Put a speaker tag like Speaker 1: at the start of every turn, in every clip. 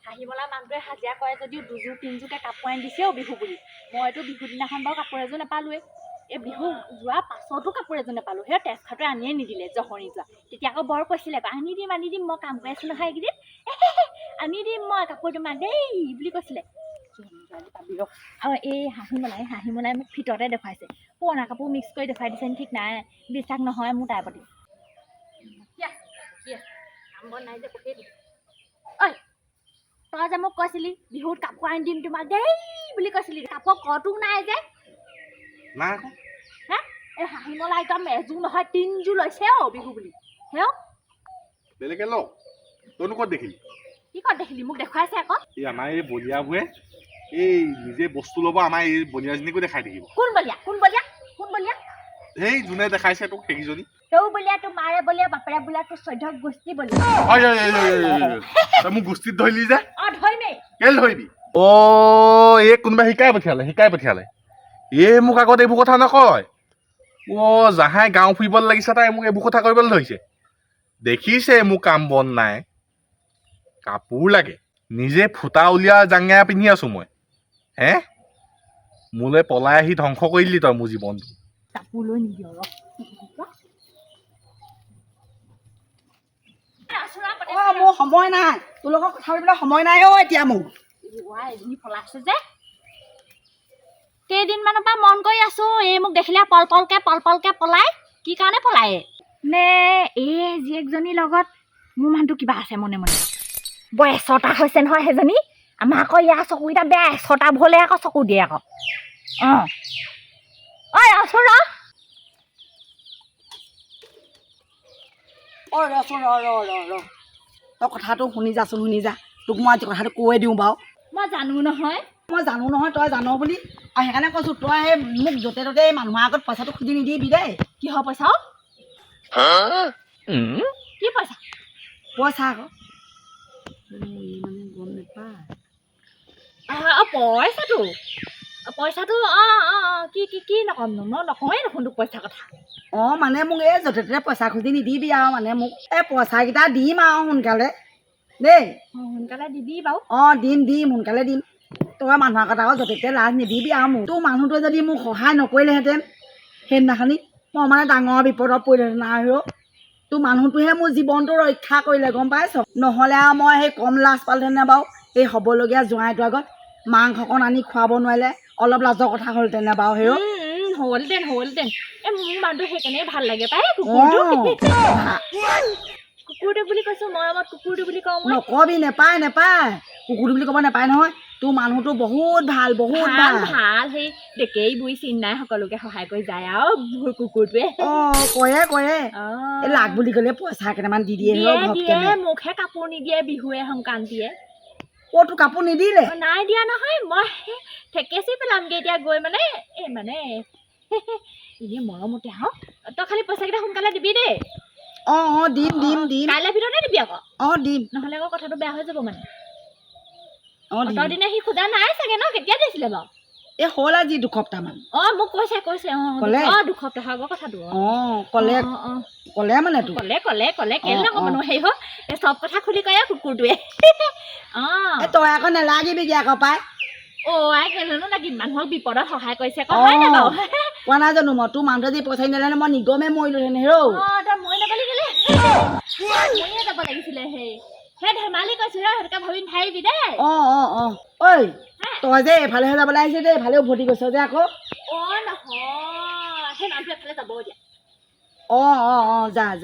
Speaker 1: হাঁহিবলা মানুহটোৱে হাজিৰা কৰে যদিও দুযোৰ তিনিযোৰকে কাপোৰ আনি দিছেও বিহু বুলি মইতো বিহু দিনাখন বাৰু কাপোৰ এযোৰ নাপালোৱে এই বিহু যোৱা পাছতো কাপোৰ এযোৰ নাপালো সেই তেজখাটোৱে আনিয়ে নিদিলে জহৰি যোৱা তেতিয়া আকৌ বৰ কৈছিলে আনি দিম মই কাম কৰি আছো নহয় এইকেইদিন আনি দিম মই কাপোৰ তোমাক দেই বুলি কৈছিলে আৰু এই হাঁহিমলাই মোক ভিতৰতে দেখুৱাইছে পুৰণা কাপোৰ মিক্স কৰি দেখুৱাই দিছে ঠিক নাই বিশ্বাস নহয় মোৰ তাইৰ প্ৰতি নাই যে পঠিয়াই দিম ঐ তই যে মোক কৈছিলি বিহুত কাপোৰ আনি দিম তোমাক দেই বুলি কৈছিলি কাপোৰ কতো নাই যে
Speaker 2: নাই
Speaker 1: হা এই হাঁহিমলাই একদম এযোৰ নহয় তিনিযোৰ লৈছে বিহু বুলি হেও
Speaker 2: বেলেগে লওক তইনো ক'ত দেখিলি
Speaker 1: কি ক'ত দেখিলি মোক দেখুৱাইছে আকৌ
Speaker 2: এই আমাৰ এই বলিয়াবোৰে এই নিজে বস্তু ল'ব আমাৰ এই বলিয়াজনীকো দেখাই থাকিব
Speaker 1: কোন বলিয়া
Speaker 2: সেই যোনে দেখাইছে তোক সেইকেইজনী
Speaker 1: তৌ বলিয়া তোৰ মাৰে বলিয়া বাপেৰে বলিয়া তোৰ চৈধ্য গোষ্ঠী বলিয়া
Speaker 2: তই মোক গোষ্ঠীত ধৰিলি যে
Speaker 1: ধৰিমেই
Speaker 2: কেলে ধৰিবি এই কোনোবাই শিকাই পঠিয়ালে এই মোক আগত এইবোৰ কথা নকয় জাহাই গাঁও ফুৰিবলৈ লাগিছে তাই মোক এইবোৰ কথা কৰিবলৈ ধৰিছে দেখিছে মোৰ কাম বন নাই কাপোৰ লাগে নিজে ফুটা উলিয়া জাঙিয়া পিন্ধি আছো মই হে মোলৈ পলাই আহি ধ্বংস কৰি দিলি তই মোৰ জীৱনটো
Speaker 1: কাপোৰ লৈ নিদিয়
Speaker 3: মোৰ সময় নাই তোৰ লগত কথা পাতিবলৈ সময় নাই এতিয়া মোৰ
Speaker 1: এজনী পলাইছে যে কেইদিনমানৰ পৰা মন কৰি আছো এই মোক দেখিলে পল পলকে পলাই কি কাৰণে পলাই নে এই জীয়েকজনীৰ লগত মোৰ মানুহটো কিবা আছে মনে বৰ এচটা হৈছে নহয় সেইজনী আমাৰ আকৌ ইয়াৰ চকুকেইটা বেয়া এচটা ভলে আকৌ চকু দিয়ে আকৌ ঐ আছো ৰ
Speaker 3: তই কথাটো শুনি যা তোক মই আজি কথাটো কৈ দিওঁ বাৰু
Speaker 1: মই জানো নহয়
Speaker 3: তই জানো বুলি আৰু সেইকাৰণে কৈছো তই সেই মোক য'তে ত'তে মানুহৰ আগত পইচাটো খুজি নিদিবি দেই
Speaker 1: কিহৰ পইচা কি পইচা
Speaker 3: আকৌ মানে গম নাপায়
Speaker 1: পইচাটো কি নকম মই নকওঁৱেই দেখোন তোক পইচা কথা
Speaker 3: মানে মোক এই য'তে ত'তে পইচা খুজি নিদিবি আৰু মানে মোক এই পইচাকেইটা দিম আৰু সোনকালে দেই
Speaker 1: সোনকালে দিবি বাৰু
Speaker 3: দিম সোনকালে দিম তই মানুহৰ আগত আকৌ য'তে ত'তে লাজ নিদিবি আৰু মোক তোৰ মানুহটোৱে যদি মোক সহায় নকৰিলেহেঁতেন সেইদিনাখনি মই মানে ডাঙৰ বিপদত পৰিলেহেঁতেন আৰু তোৰ মানুহটোহে মোৰ জীৱনটো ৰক্ষা কৰিলে গম পাইছ নহ'লে আৰু মই সেই কম লাজ পালোহেঁতেনে বাৰু এই হ'বলগীয়া জোঁৱাইটোৰ আগত মাংসকণ আনি খুৱাব নোৱাৰিলে অলপ লাজৰ কথা হ'লহেঁতেনে বাৰু হেৰ
Speaker 1: হ'লহেঁতেন মোৰ মানুহটো সেইকাৰণে ভাল লাগে পাই কুকুৰটো বুলি কৈছো মৰমত কুকুৰটো বুলি কওঁ
Speaker 3: নকবি নেপায় কুকুৰটো বুলি ক'ব নেপায় নহয় তোৰ মানুহটো বহুত ভাল
Speaker 1: সেই ডেকেই বুই চিন্নাই সকলোকে সহায় কৰি যায় আৰু কুকুৰটোৱে
Speaker 3: কৰে লাগ বুলি ক'লে পইচা কেইটামান দি দিয়ে
Speaker 1: মোকহে কাপোৰ নিদিয়ে বিহুৱে সংক্ৰান্তিয়ে
Speaker 3: তোৰ কাপোৰ নিদিলে
Speaker 1: নাই দিয়া নহয় মই ঠেকেচি পেলামগে এতিয়া গৈ মানে এনেই মৰমতে আহক তই খালি পইচা কেইটা সোনকালে দিবি দেই
Speaker 3: দিম
Speaker 1: কাইলৈ ভিতৰতে দিবি আকৌ
Speaker 3: দিম
Speaker 1: নহ'লে আকৌ কথাটো বেয়া হৈ যাব মানে তই দিনে সি সোধা নাই চাগে ন কেতিয়া দিছিলে বাৰু
Speaker 3: এই হ'ল আজি দুসপ্তাহমান
Speaker 1: মোক কৈছে দুসপ্তাহৰ আগৰ কথাটো
Speaker 3: ক'লে মানে
Speaker 1: ক'লে কেলে নক'বনো হেৰি হ'ল এই চব কথা খুলি কয় কুকুৰটোৱে
Speaker 3: তই আকৌ নেলাগিবিগে আকৌ পাই
Speaker 1: কেলেনো লাগিম মানুহক বিপদত সহায় কৰিছে আকৌ হয় নাই বাৰু
Speaker 3: কোৱা নাই জানো মই তোৰ মানুহটোৱে যদি পইচা নিদিলে মই নিগমে মৰিলোহেঁতেন
Speaker 1: তই মই নগলি কেলে মৰিয়ে যাব লাগিছিলে সেই ধেমালি কৈছো সেইটোকে ভাবি নাথাকিবি দেই
Speaker 3: ঐ তই যে এইফালেহে যাবলৈ আহিছে দেই এইফালে উভতি গৈছ যে আকৌ
Speaker 1: নহয় সেই মানুহটো এফালে যাব এতিয়া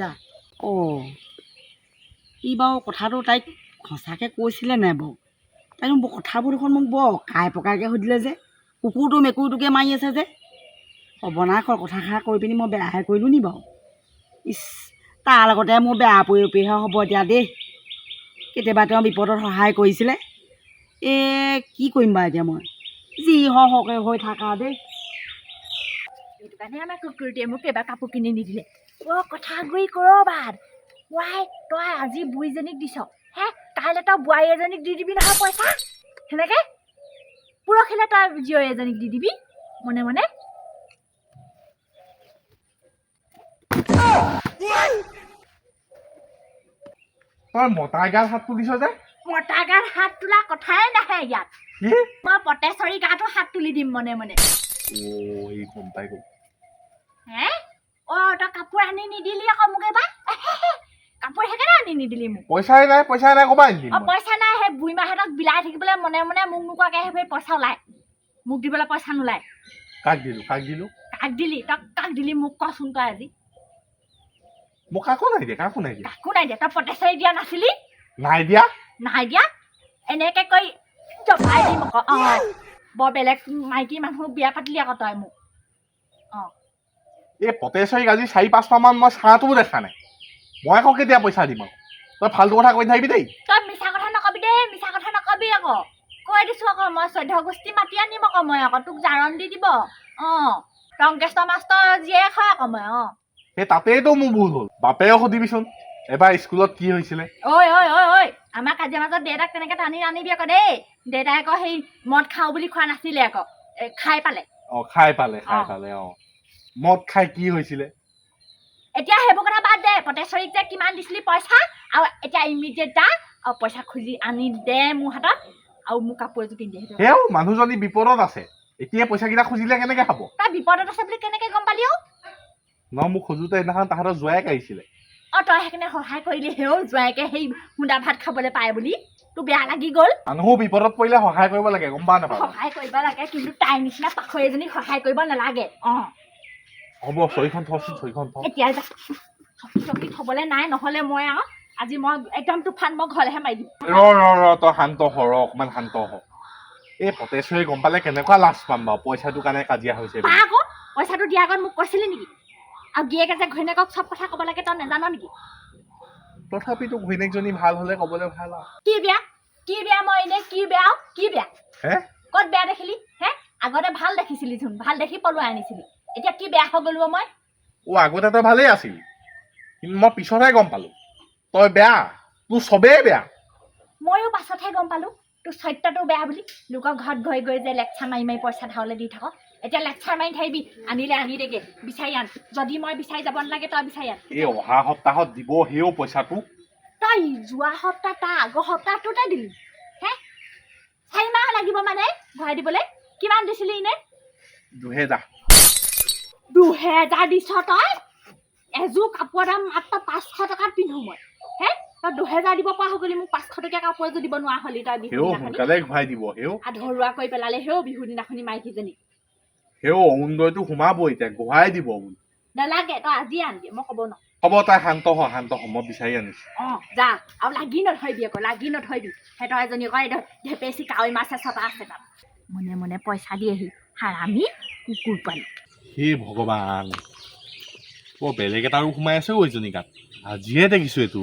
Speaker 3: যা ই বাৰু কথাটো তাইক সঁচাকৈ কৈছিলে নাই বাৰু তাই কথাবোৰ দেখোন মোক বৰ কাই পকাইকৈ সুধিলে যে কুকুৰটো মেকুৰীটোকে মাৰি আছে যে সৰ্বনাশৰ কথাষাৰ কৈ পিনি মই বেয়াহে কৰিলোঁ নি বাৰু তাৰ লগতে মোৰ বেয়া পৰিহে হ'ব এতিয়া দেই কেতিয়াবা তেওঁ বিপদত সহায় কৰিছিলে কি কৰিম বাৰু এতিয়া মই যি হকে হৈ থাকা দেই
Speaker 1: সেইটো কাৰণে আমাৰ কুকুৰটোৱে মোক এবাৰ কাপোৰ কিনি নিদিলে কথা গৈ কৰবাত তই আজি বুঢ়ীজনীক দিছ কাইলৈ তই বোৱাৰী এজনীক দি দিবি নহয় পইচা সেনেকে পৰহিলৈ তই জীয়ৰী এজনীক দি দিবি মনে
Speaker 2: তই মতাৰ গাত হাত তুলিছ যে
Speaker 1: মতা গাত হাত তোলা কথাই নাহে ইয়াত
Speaker 2: কি
Speaker 1: মই পটেশ্বৰী গাতো হাত তুলি দিম মনে মনে
Speaker 2: এই গম পাই গ'ল
Speaker 1: হে তই কাপোৰ আনি নিদিলি আকৌ মোক এবাৰ কাপোৰ সেইকাৰণে আনি নিদিলি মোক
Speaker 2: পইচাই নাই ক'বা আনি দিম
Speaker 1: পইচা নাই সেই বুঢ়ীমাহঁতক বিলাই থাকিবলৈ মনে মনে মোক নোকোৱাকৈ সেই পইচা ওলাই মোক দিবলৈ পইচা নোলায়
Speaker 2: কাক দিলো
Speaker 1: কাক দিলি তই কাক দিলি মোক কচোন তই আজি
Speaker 2: মোক কাকো নাই দিয়া
Speaker 1: কাকো নাই দিয়া তই পটেশ্বৰী দিয়া নাছিলি
Speaker 2: নাই দিয়া
Speaker 1: এনেকে কৈ জপাই দিম আকৌ বৰ বেলেগ মাইকী মানুহ বিয়া পাতিলি আকৌ তই মোক
Speaker 2: এই পটেশ্বৰীক আজি 4-5 মাহ মান মই চাহটোও দেখা নাই মই আকৌ কেতিয়া পইচা দিম আকৌ তই ফাল্টু কথা কৈ থাকিবি দেই
Speaker 1: তই মিছা কথা নকবি আকৌ কৈ দিছো আকৌ মই 14 গোষ্ঠী মাতি আনিম আকৌ মই আকৌ তোক জাৰণ দি দিব টংকেশ্বৰ মাষ্টৰ জীয়েক হয় আকৌ মই
Speaker 2: সেই তাতেইতো মোৰ ভুল হ'ল বাপেও সুধিবিচোন এবাৰ স্কুলত কি হৈছিলে
Speaker 1: ঐ আমাৰ কাজিয়া মাজত দেউতাক তেনেকে টানি আনিবি আকৌ দেই দেউতাই আকৌ সেই মদ খাওঁ বুলি খোৱা নাছিলে আকৌ খাই পালে
Speaker 2: খাই পালে মদ খাই কি হৈছিলে
Speaker 1: এতিয়া সেইবোৰ কথা বাদ দে পটেশ্বৰীক যে কিমান দিছিলি পইচা আৰু এতিয়া ইমিডিয়েট দা আৰু পইচা খুজি আনি দে মোৰ হাতত আৰু মোক কাপোৰ এযোৰ পিন্ধি দে
Speaker 2: সেয়াও মানুহজনী বিপদত আছে এতিয়া পইচাকেইটা খুজিলে কেনেকে খাব
Speaker 1: তই বিপদত আছে বুলি কেনেকে গম পালি
Speaker 2: মোক খোজোতে সেইদিনাখন তাহাঁতৰ জোঁৱাইক আহিছিলে
Speaker 1: তই সেইকাৰণে সহায় কৰিলি হেও জোঁৱাইকে সেই সুন্দা ভাত খাবলৈ পায় বুলি তোৰ বেয়া লাগি গ'ল
Speaker 2: মানুহো বিপদত পৰিলে সহায় কৰিব লাগে গম পা নাপাওঁ
Speaker 1: সহায় কৰিব লাগে কিন্তু তাইৰ নিচিনা পাখৈ এজনীক সহায় কৰিব নালাগে
Speaker 2: হ'ব চকীখন থচোন
Speaker 1: এতিয়া চকী থবলৈ নাই নহ'লে মই আজি মই একদম তুফান মই ঘৰলৈহে মাৰি দিম
Speaker 2: তই শান্ত হ অকমান শান্ত হ এই পটেশ্বৰী গম পালে কেনেকুৱা লাজ পাম বাৰু পইচাটোৰ কাৰণে কাজিয়া হৈছে
Speaker 1: আকৌ পইচাটো দিয়াৰ আগত মোক কৈছিলি নেকি আৰু গিয়েকে যে ঘৈণীয়েকক চব কথা ক'ব লাগে তই নাজান নেকি
Speaker 2: তথাপিতো ঘৈণীয়েকজনী ভাল হ'লে ক'বলৈ ভাল আৰু
Speaker 1: কি বেয়া মই এনেই কি বেয়া ক'ত বেয়া দেখিলি আগতে ভাল দেখিছিলি চোন ভাল দেখি পলুৱাই আনিছিলি এতিয়া কি বেয়া হৈ গ'লো মই
Speaker 2: আগতে তই ভালেই আছিলি কিন্তু মই পিছতহে গম পালো তই বেয়া তোৰ চবেই বেয়া
Speaker 1: ময়ো পাছতহে গম পালো তোৰ চৰিত্ৰটো বেয়া বুলি লোকৰ ঘৰত গৈ যে লেকচাৰ মাৰি পইচা ধাৰলৈ দি থাক এতিয়া লেকচাৰ মাৰি থাকিবি আনিলে আনি দেগে বিচাৰি আন যদি মই বিচাৰি যাব নালাগে তই বিচাৰি আন
Speaker 2: এই অহা সপ্তাহত দিব সেও পইচাটো
Speaker 1: তই যোৱা সপ্তাহ তাৰ আগৰ সপ্তাহটোতে দিলি 4 মাহ লাগিব মানে ঘূৰাই দিবলৈ কিমান দিছিলি এনে 2000 দিছ তই এযোৰ কাপোৰৰ দাম মাত্ৰ 500 টকাত পিন্ধো মই তই 2000 দিব পৰা হৈ গলি মোক 500 টকীয়া কাপোৰ এযোৰ দিব নোৱাৰা হলি তই বিহু
Speaker 2: সোনকালে ঘূৰাই দিব
Speaker 1: আধৰুৱা কৰি পেলালে বিহু দিনাখনি মাইকীজনী
Speaker 2: অৰুণোদয়টো সোমাব এতিয়া ঘূৰাই দিব
Speaker 1: নালাগে তই আজি আনবি মই ক'ব ন
Speaker 2: হ'ব তাই শান্ত হ মই বিচাৰি আনিছো
Speaker 1: যা আৰু লাগি নথৈবি সিহঁতৰ এজনী কয় ঢেপেচি কাৱৈ মাছে চটা আছে তাত মনে মনে পইচা দিয়েহি হাৰামি কুকুৰ পালি
Speaker 2: হে ভগৱান বেলেগ এটাৰো সোমাই আছে এইজনী গাত আজিহে দেখিছো এইটো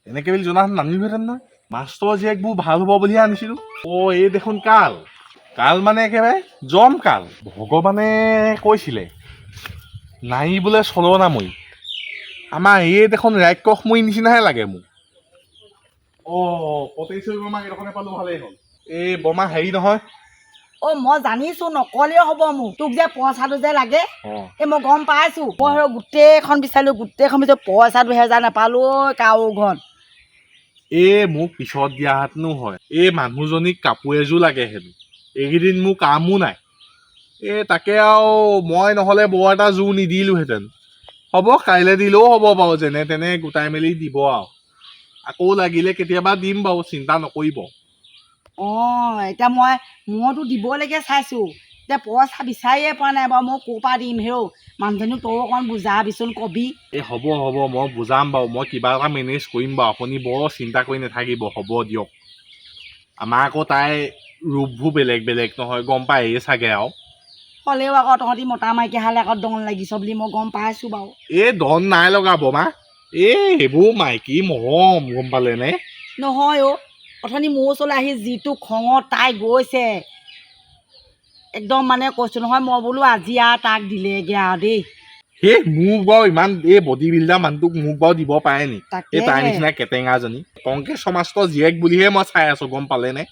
Speaker 2: এনেকে বুলি জনাহেঁতেন নানিলোহেঁতেন নহয় মাষ্টৰ জীয়েকবোৰ ভাল হ'ব বুলিহে আনিছিলো এই দেখোন কাল মানে একেবাৰে জম কাল ভগৱানে কৈছিলে নাই বোলে চলনা মই আমাৰ এই দেখোন ৰাক্ষসময়ী নিচিনাহে লাগে মোক পটেশ্বৰী বৰমাক এইডোখৰতে পালো ভালেই হ'ল এই বৰমা হেৰি নহয়
Speaker 3: মই জানিছো নকলেও হ'ব মোক তোক যে পইচাটো যে লাগে মই গম পাইছো মই গোটেইখন বিচাৰিলো পইচা 2000 নাপালো কাৰো ঘৰত
Speaker 2: মোক পিছত দিয়াহেঁতেনো হয় মানুহজনীক কাপোৰ এযোৰ লাগে হেনো এইকেইদিন মোৰ কামো নাই তাকে আৰু মই নহ'লে বৰ এটা জোৰ নিদিলোহেঁতেন হ'ব কাইলৈ দিলেও হ'ব বাৰু যেনে তেনে গোটাই মেলি দিব আৰু আকৌ লাগিলে কেতিয়াবা দিম বাৰু চিন্তা নকৰিব
Speaker 3: এতিয়া মইতো দিবলৈকে চাইছো এতিয়া পইচা বিচাৰিয়ে পোৱা নাই বাৰু মই ক'ৰ পৰা দিম মানুহজনীক তই অকণমান বুজাবিচোন কবি
Speaker 2: হ'ব মই বুজাম বাৰু মই কিবা এটা মেনেজ কৰিম বাৰু আপুনি বৰ চিন্তা কৰি নাথাকিব হ'ব দিয়ক আমাৰ আকৌ তাই ৰূপবোৰ বেলেগ নহয় গম পায়েই চাগে আৰু
Speaker 3: হ'লেও আকৌ তহঁতি মতা মাইকী হালে আকৌ দন লাগিছ বুলি মই গম পাইছো বাৰু
Speaker 2: দন নাই লগা বমা সেইবোৰ মাইকী মৰম গম পালেনে
Speaker 3: নহয় অথনি মোৰ ওচৰলৈ আহি যিটো খঙত তাই গৈছে একদম মানে কৈছো নহয় মই বোলো আজি আৰু তাক দিলেগে আৰু দেই
Speaker 2: মোক বাৰু ইমান বডি বিল্ডাৰ মানুহটোক মোক বাৰু দিব পাৰে নি তাই নিচিনা কেটেঙাজনী টংকেশ্বৰ মাষ্টৰ জীয়েক বুলিহে মই চাই আছো গম পালেনে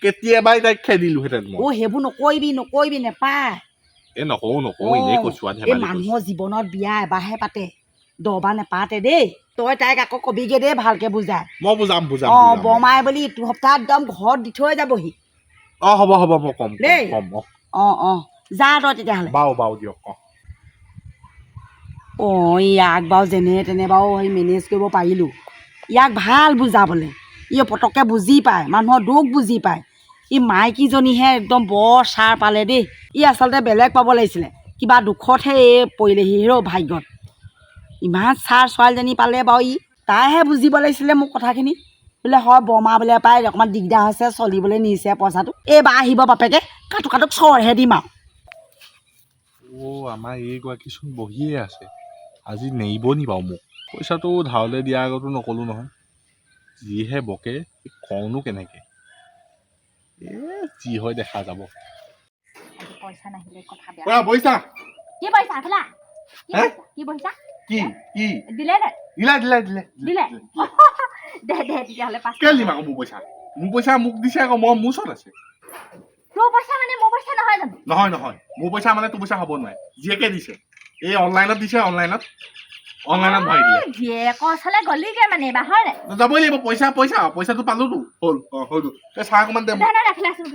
Speaker 2: কেতিয়াবাই তাইক খেদিলোহেঁতেন
Speaker 3: সেইবোৰ নকৰিবি নেপায়
Speaker 2: নকৰো এনেই কৈছো
Speaker 3: মানুহৰ জীৱনত বিয়া এবাৰহে পাতে দবা নেপাতে দেই তই তাইক আকৌ কবিগে দেই ভালকে বুজাই
Speaker 2: মই বুজাম বুজাম
Speaker 3: অঁ
Speaker 2: বুজাম।
Speaker 3: বৰমাই বুলি ইটো সপ্তাহ একদম ঘৰত দি থৈ যাবহি
Speaker 2: অ হ'ব হ'ব মই কম
Speaker 3: দেই।
Speaker 2: কম অ
Speaker 3: অঁ যা তই তেতিয়াহ'লে
Speaker 2: বাৰু বাৰু দিয়ক অ
Speaker 3: অঁ ইয়াক বাৰু যেনে তেনে বাৰু সেই মেনেজ কৰিব পাৰিলোঁ ইয়াক ভাল বুজাবলৈ ই পটককৈ বুজি পায় মানুহৰ দুখ বুজি পায় ই মাইকীজনীহে একদম বৰ চাৰ পালে দেই ই আচলতে বেলেগ পাব লাগিছিলে কিবা দুখতহে এই পৰিলেহি ৰ ভাগ্যত ইমান চাৰ ছোৱালীজনী পালে বাৰু ই তাইহে বুজিব লাগিছিলে মোক কথাখিনি বোলে হয় বৰমা বোলে পাই অকণমান দিগদাৰ হৈছে চলিবলৈ নিছে পইচাটো এইবাৰ আহিব বাপেকে কাটোক চৰহে দিম আৰু
Speaker 2: অ আমাৰ এইগৰাকীচোন বহিয়ে আছে আজি নেৰিব নি বাৰু মোক পইচাটো ধাৰলৈ দিয়াৰ আগতো নক'লো নহয় যিহে বকে কওঁনো কেনেকে যি হয় দেখা যাব
Speaker 1: পইচা নাহিলে কথা বেয়া
Speaker 2: পইচা
Speaker 1: কি পইচা খোলা
Speaker 2: হে?
Speaker 1: কি পইচা
Speaker 2: কি কি
Speaker 1: দিলে নে
Speaker 2: দিলে দিলে দিলে
Speaker 1: দিলে দে তেতিয়াহ'লে পাঁচ
Speaker 2: কেলে দিম আকৌ মোৰ পইচা মোক দিছে আকৌ মই মোৰ ওচৰত আছে
Speaker 1: তোৰ পইচা মানে মোৰ পইচা নহয় জানো
Speaker 2: নহয় নহয় মোৰ পইচা মানে তোৰ পইচা হ'ব নোৱাৰে জীয়েকে দিছে এই অনলাইনত দিছে অনলাইনত ভৰাই দিলে
Speaker 1: জীয়েকৰ ওচৰলে গলিগে মানে এইবাৰ হয় নাই
Speaker 2: যাবই লাগিব পইচাটো পালোতো হ'ল হ'ল তই চাহ অকণমান দে মোক।
Speaker 1: ৰাখিলে আছিলো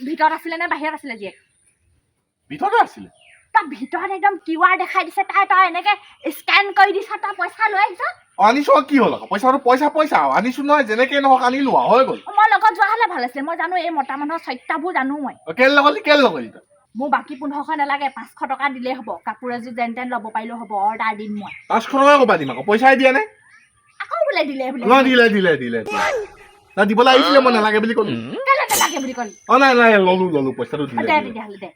Speaker 1: ভিতৰত আছিলে নে বাহিৰত আছিলে জীয়েক
Speaker 2: ভিতৰতে আছিলে
Speaker 1: তই ভিতৰত একদম QR দেখাই দিছে তই এনেকে স্কেন কৰি দিছ তই পইচা লৈ আহিছ
Speaker 2: আনিছো আৰু কি হ'ল আকৌ পইচা আৰু আনিছো নহয় যেনেকে নহওক আনিলো আৰু হৈ গ'ল
Speaker 1: মই লগত যোৱা হ'লে ভাল আছিলে মই জানো এই মতা মানুহৰ চৰিত্ৰবোৰ জানো মই
Speaker 2: কেলে লগলি তই
Speaker 1: মোৰ বাকী 1500 নালাগে 500 টকা দিলেই হ'ব কাপোৰ এযোৰ যেন তেন ল'ব পাৰিলেও হ'ব অৰ্ডাৰ দিম মই
Speaker 2: 500 টকা ক'বা দিম আকৌ পইচাই দিয়া নাই
Speaker 1: আকৌ বোলে দিলে
Speaker 2: নহয় দিলে না দিবলৈ আহিছিলে মই নালাগে বুলি ক'লো
Speaker 1: কেলে নালাগে বুলি ক'লি
Speaker 2: অ নাই ললো পইচাটো দিলে
Speaker 1: দে তেতিয়াহ'লে দে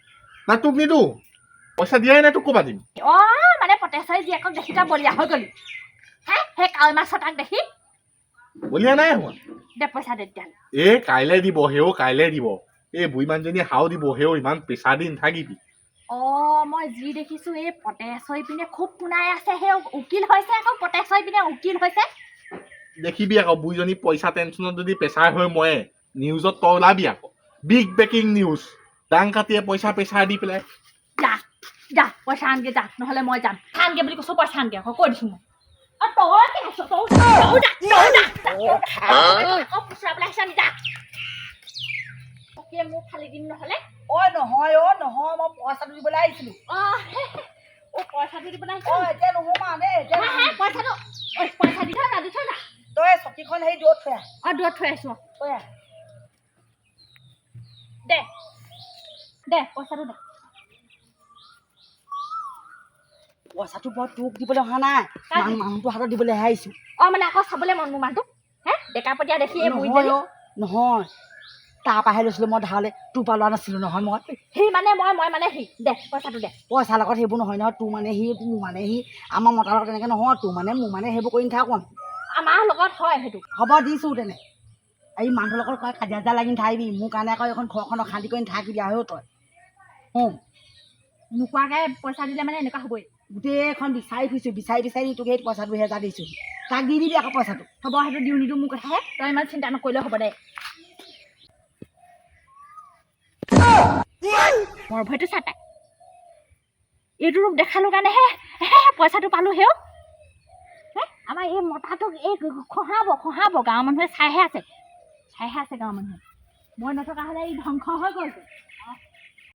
Speaker 2: না তোক নিদো পইচা দিয়াই নাই তোক ক'বা দিম
Speaker 1: মানে পটেশ্বৰী জীয়েকক দেখি তই বলিয়া হৈ গ'লি হে সেই কাৱৈ মাছ তাক দেখি
Speaker 2: বলিয়া নাই হোৱা
Speaker 1: দে পইচা দে তেতিয়াহ'লে
Speaker 2: কাইলৈ দিব কাইলৈ দিব এই বুঢ়ী মানুহজনী হাও দিব ইমান পেচা দি নাথাকিবি
Speaker 1: মই যি দেখিছো এই পটেশ্বৰী পিনে খুব শুনাই আছে সেই উকিল হৈছে আকৌ পটেশ্বৰী পিনে উকিল হৈছে
Speaker 2: দেখিবি আকৌ বুঢ়ীজনী পইচা টেনচনত যদি প্ৰেছাৰ হৈ মৰে নিউজত তই ওলাবি আকৌ বিগ ব্ৰেকিং নিউজ দাং কাটিয়ে প্ৰেছাৰ দি পেলাই
Speaker 1: যা পইচা আনগে যা নহ'লে মই যাম আনগে বুলি কৈছো পইচা আনগে আকৌ কৈ দিছো মই তই কি আছ তই মোক খালি দিম নহ'লে
Speaker 3: নহয় মই পইচাটো দিবলৈ আহিছিলোঁ
Speaker 1: পইচাটো দিবলৈ
Speaker 3: এতিয়া নহোমা দেই
Speaker 1: পইচা দি থৈ যা
Speaker 3: তই চকীখন হেৰি দূৰত থৈ
Speaker 1: দূৰত থৈ আহিছো
Speaker 3: থৈ আহ
Speaker 1: দে পইচাটো দে
Speaker 3: পইচাটো বৰ তোক দিবলৈ অহা নাই মানুহটো হাতত দিবলৈহে আহিছোঁ
Speaker 1: মানে আকৌ চাবলৈ মন মোৰ মানুহটো ডেকা পতিয়া দেখি
Speaker 3: নহয় তাৰ পৰাহে লৈছিলোঁ মই ধাৰলৈ তোৰ পৰা লোৱা নাছিলোঁ নহয় মই
Speaker 1: সি মানে মই মানে সি দে পইচাটো দে
Speaker 3: পইচাৰ লগত সেইবোৰ নহয় তোৰ মানে সি মোৰ মানে সি আমাৰ মতাৰ লগত তেনেকৈ নহয় তোৰ মানে মোৰ মানে সেইবোৰ কৰি নাথাকোঁ
Speaker 1: আমাৰ লগত হয় সেইটো
Speaker 3: হ'ব দিছোঁ তেনে এই মানুহৰ লগত কয় কাজিয়া লাগি নাথাকিবি মোৰ কাৰণে আকৌ এখন ঘৰখন অশান্তি কৰি নাথাকিবি আৰু তই
Speaker 1: নোকোৱাকৈ পইচা দিলে মানে এনেকুৱা হ'বই
Speaker 3: গোটেইখন বিচাৰি ফুৰিছোঁ বিচাৰি তোক সেই পইচাটো 2000 দিছোঁ তাক দি দিবি আকৌ পইচাটো
Speaker 1: হ'ব সেইটো দিওঁ নিদিওঁ মোৰ কথাহে তই ইমান চিন্তা নকৰিলেও হ'ব দে মোৰ ভয়টো চাই তাই এইটো ৰূপ দেখালো কাৰণেহে পইচাটো পালোঁ আমাৰ এই মতাটোক এই খহাব গাঁৱৰ মানুহে চাইহে আছে গাঁৱৰ মানুহে মই নথকা হ'লে এই ধ্বংস হৈ গ'ল